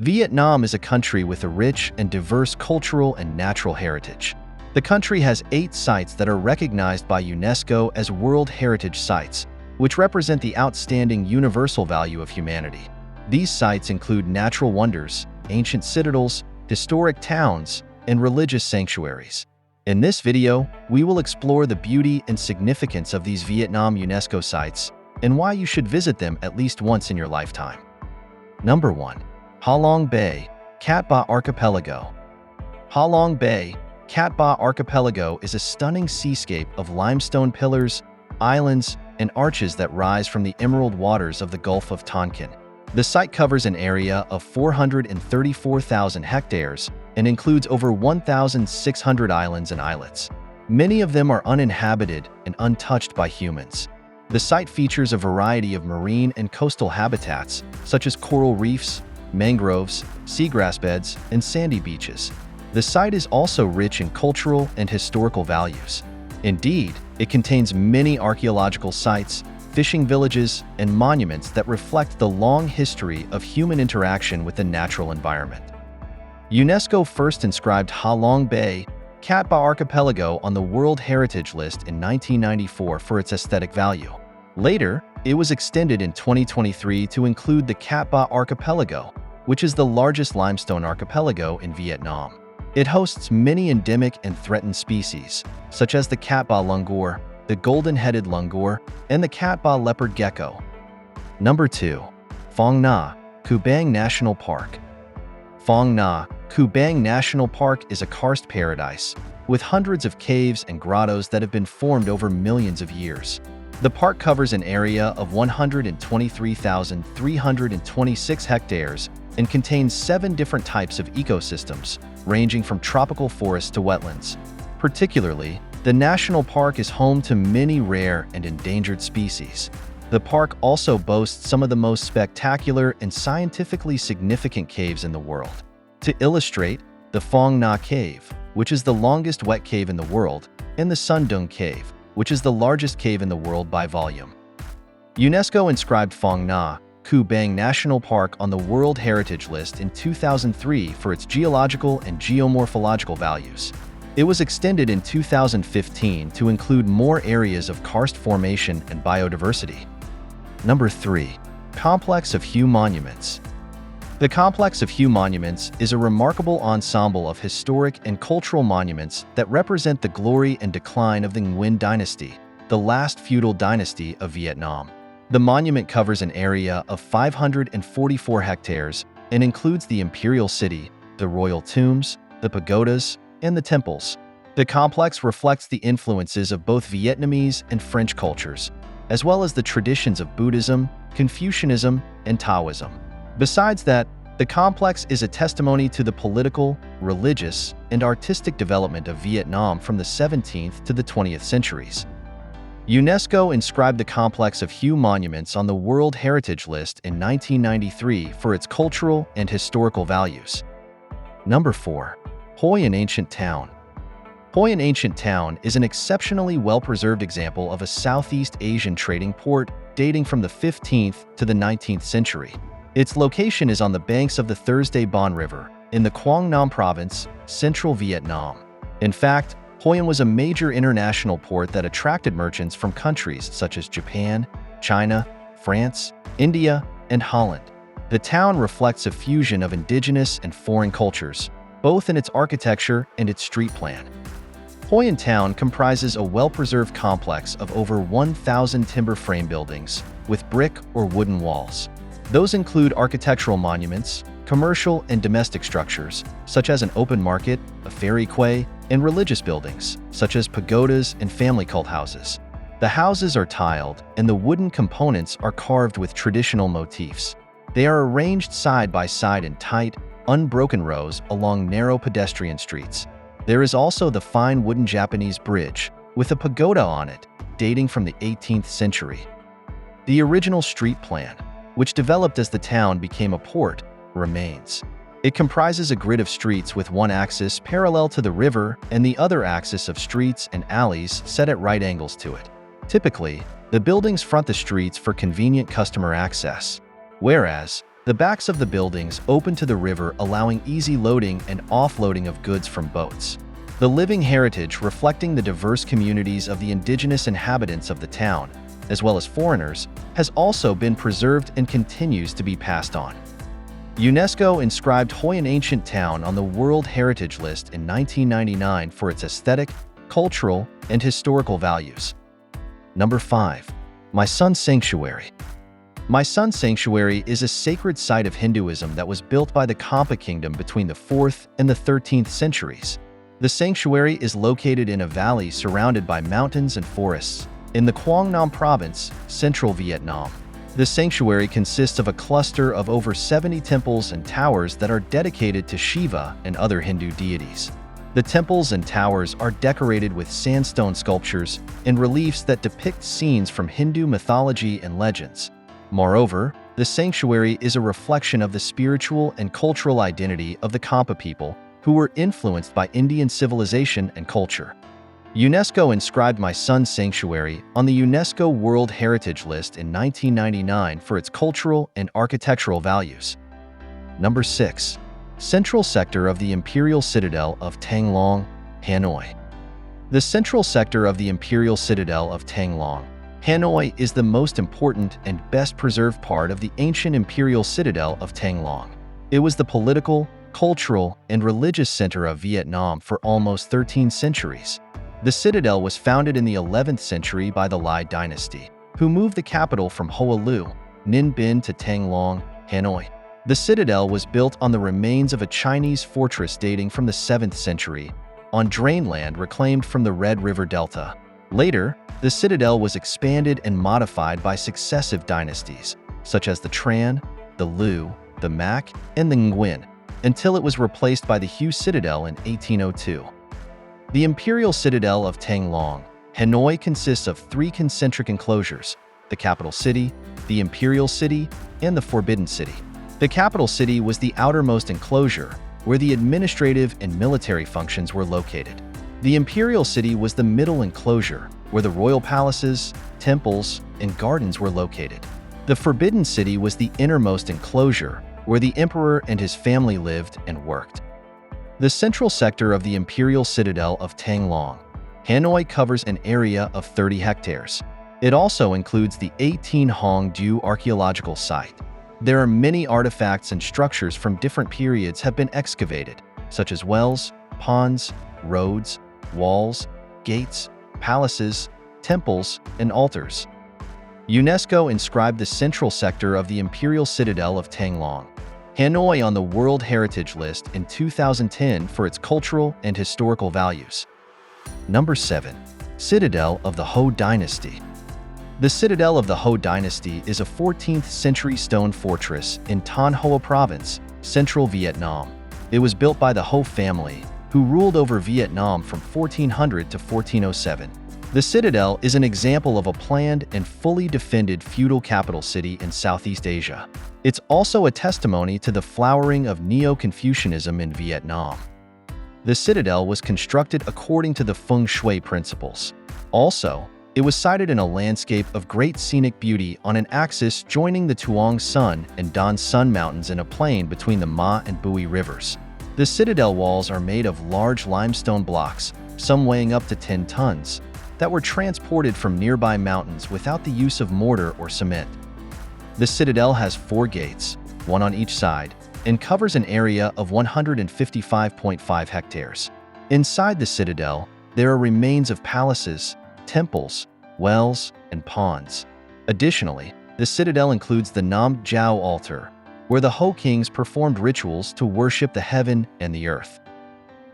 Vietnam is a country with a rich and diverse cultural and natural heritage. The country has 8 sites that are recognized by UNESCO as World Heritage Sites, which represent the outstanding universal value of humanity. These sites include natural wonders, ancient citadels, historic towns, and religious sanctuaries. In this video, we will explore the beauty and significance of these Vietnam UNESCO sites and why you should visit them at least once in your lifetime. Number 1. Ha Long Bay, Cat Ba Archipelago. Ha Long Bay, Cat Ba Archipelago is a stunning seascape of limestone pillars, islands, and arches that rise from the emerald waters of the Gulf of Tonkin. The site covers an area of 434,000 hectares and includes over 1,600 islands and islets. Many of them are uninhabited and untouched by humans. The site features a variety of marine and coastal habitats, such as coral reefs, mangroves, seagrass beds, and sandy beaches. The site is also rich in cultural and historical values. Indeed, it contains many archaeological sites, fishing villages, and monuments that reflect the long history of human interaction with the natural environment. UNESCO first inscribed Ha Long Bay, Cat Ba Archipelago on the World Heritage List in 1994 for its aesthetic value. Later, it was extended in 2023 to include the Cat Ba Archipelago, which is the largest limestone archipelago in Vietnam. It hosts many endemic and threatened species, such as the Cat Ba langur, the golden-headed langur, and the Cat Ba leopard gecko. Number 2. Phong Nha, Cu Bang National Park. Phong Nha, Cu Bang National Park is a karst paradise, with hundreds of caves and grottos that have been formed over millions of years. The park covers an area of 123,326 hectares and contains 7 different types of ecosystems, ranging from tropical forests to wetlands. Particularly, the national park is home to many rare and endangered species. The park also boasts some of the most spectacular and scientifically significant caves in the world. To illustrate, the Phong Nha Cave, which is the longest wet cave in the world, and the Sun Dung Cave, which is the largest cave in the world by volume. UNESCO inscribed Phong Nha, Cu Bang National Park on the World Heritage List in 2003 for its geological and geomorphological values. It was extended in 2015 to include more areas of karst formation and biodiversity. Number 3. Complex of Huế Monuments. The Complex of Huế Monuments is a remarkable ensemble of historic and cultural monuments that represent the glory and decline of the Nguyen dynasty, the last feudal dynasty of Vietnam. The monument covers an area of 544 hectares and includes the Imperial City, the royal tombs, the pagodas, and the temples. The complex reflects the influences of both Vietnamese and French cultures, as well as the traditions of Buddhism, Confucianism, and Taoism. Besides that, the complex is a testimony to the political, religious, and artistic development of Vietnam from the 17th to the 20th centuries. UNESCO inscribed the Complex of Huế Monuments on the World Heritage List in 1993 for its cultural and historical values. Number 4. Hoi An Ancient Town. Hoi An Ancient Town is an exceptionally well-preserved example of a Southeast Asian trading port dating from the 15th to the 19th century. Its location is on the banks of the Thursday Bon River in the Quang Nam Province, central Vietnam. In fact, Hoi An was a major international port that attracted merchants from countries such as Japan, China, France, India, and Holland. The town reflects a fusion of indigenous and foreign cultures, both in its architecture and its street plan. Hoi An Town comprises a well-preserved complex of over 1,000 timber frame buildings with brick or wooden walls. Those include architectural monuments, commercial and domestic structures, such as an open market, a ferry quay, and religious buildings, such as pagodas and family cult houses. The houses are tiled, and the wooden components are carved with traditional motifs. They are arranged side by side in tight, unbroken rows along narrow pedestrian streets. There is also the fine wooden Japanese bridge, with a pagoda on it, dating from the 18th century. The original street plan, which developed as the town became a port, remains. It comprises a grid of streets with one axis parallel to the river and the other axis of streets and alleys set at right angles to it. Typically, the buildings front the streets for convenient customer access, whereas The backs of the buildings open to the river, allowing easy loading and offloading of goods from boats. The living heritage reflecting the diverse communities of the indigenous inhabitants of the town, as well as foreigners, has also been preserved and continues to be passed on. UNESCO inscribed Hoi An Ancient Town on the World Heritage List in 1999 for its aesthetic, cultural, and historical values. Number 5. My Sun Sanctuary. My Sun Sanctuary is a sacred site of Hinduism that was built by the Kampa Kingdom between the 4th and the 13th centuries. The sanctuary is located in a valley surrounded by mountains and forests in the Quang Nam Province, central Vietnam. The sanctuary consists of a cluster of over 70 temples and towers that are dedicated to Shiva and other Hindu deities. The temples and towers are decorated with sandstone sculptures and reliefs that depict scenes from Hindu mythology and legends. Moreover, the sanctuary is a reflection of the spiritual and cultural identity of the Kampa people, who were influenced by Indian civilization and culture. UNESCO inscribed My Sun Sanctuary on the UNESCO World Heritage List in 1999 for its cultural and architectural values. Number 6. Central Sector of the Imperial Citadel of Thang Long, Hanoi. The central sector of the Imperial Citadel of Thang Long, Hanoi is the most important and best preserved part of the ancient Imperial Citadel of Thang Long. It was the political, cultural, and religious center of Vietnam for almost 13 centuries. The citadel was founded in the 11th century by the Lai Dynasty, who moved the capital from Hoa Lu, Ninh Binh to Thang Long, Hanoi. The citadel was built on the remains of a Chinese fortress dating from the 7th century, on drained land reclaimed from the Red River Delta. Later, the citadel was expanded and modified by successive dynasties, such as the Tran, the Lu, the Mac, and the Nguyen, until it was replaced by the Hue Citadel in 1802. The Imperial Citadel of Thang Long, Hanoi consists of 3 concentric enclosures: the capital city, the Imperial City, and the Forbidden City. The capital city was the outermost enclosure, where the administrative and military functions were located. The Imperial City was the middle enclosure, where the royal palaces, temples, and gardens were located. The Forbidden City was the innermost enclosure, where the emperor and his family lived and worked. The central sector of the Imperial Citadel of Thang Long, Hanoi covers an area of 30 hectares. It also includes the 18 Hong Du archaeological site. There are many artifacts and structures from different periods have been excavated, such as wells, ponds, roads, walls, gates, palaces, temples, and altars. UNESCO inscribed the central sector of the Imperial Citadel of Thang Long, Hanoi on the World Heritage List in 2010 for its cultural and historical values. Number 7. Citadel of the Ho Dynasty. The Citadel of the Ho Dynasty is a 14th century stone fortress in Thanh Hoa Province, central Vietnam. It was built by the Ho family, who ruled over Vietnam from 1400 to 1407. The citadel is an example of a planned and fully defended feudal capital city in Southeast Asia. It's also a testimony to the flowering of Neo-Confucianism in Vietnam. The citadel was constructed according to the feng shui principles. Also, it was sited in a landscape of great scenic beauty on an axis joining the Tuong Son and Don Sun Mountains in a plain between the Ma and Bui rivers. The citadel walls are made of large limestone blocks, some weighing up to 10 tons, that were transported from nearby mountains without the use of mortar or cement. The citadel has 4 gates, one on each side, and covers an area of 155.5 hectares. Inside the citadel, there are remains of palaces, temples, wells, and ponds. Additionally, the citadel includes the Nam Jiao altar, where the Ho kings performed rituals to worship the heaven and the earth.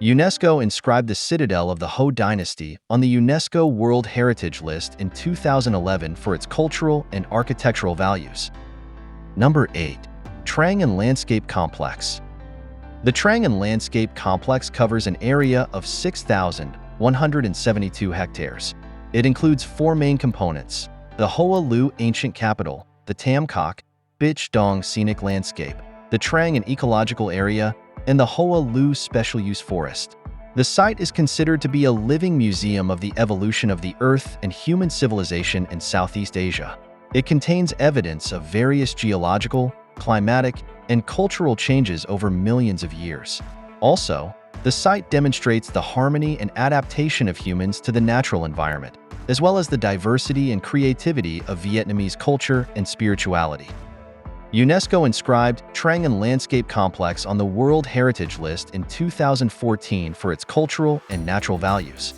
UNESCO inscribed the Citadel of the Ho Dynasty on the UNESCO World Heritage List in 2011 for its cultural and architectural values. Number 8. Trang An Landscape Complex. The Trang An Landscape Complex covers an area of 6,172 hectares. It includes 4 main components: the Hoa Lu Ancient Capital, the Tam Kok, Bich Dong Scenic Landscape, the Trang An Ecological Area, and the Hoa Lu Special Use Forest. The site is considered to be a living museum of the evolution of the Earth and human civilization in Southeast Asia. It contains evidence of various geological, climatic, and cultural changes over millions of years. Also, the site demonstrates the harmony and adaptation of humans to the natural environment, as well as the diversity and creativity of Vietnamese culture and spirituality. UNESCO inscribed Trang An Landscape Complex on the World Heritage List in 2014 for its cultural and natural values.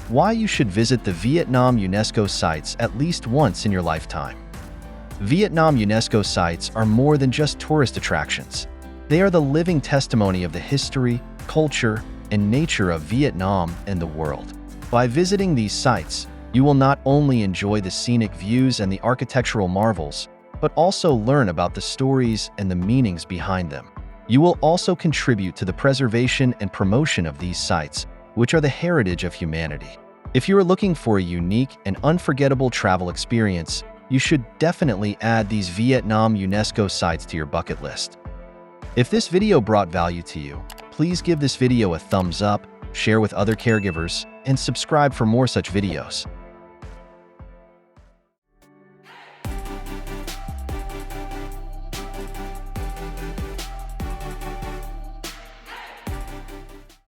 Why you should visit the Vietnam UNESCO sites at least once in your lifetime. Vietnam UNESCO sites are more than just tourist attractions. They are the living testimony of the history, culture, and nature of Vietnam and the world. By visiting these sites, you will not only enjoy the scenic views and the architectural marvels, but also learn about the stories and the meanings behind them. You will also contribute to the preservation and promotion of these sites, which are the heritage of humanity. If you are looking for a unique and unforgettable travel experience, you should definitely add these Vietnam UNESCO sites to your bucket list. If this video brought value to you, please give this video a thumbs up, share with other caregivers, and subscribe for more such videos.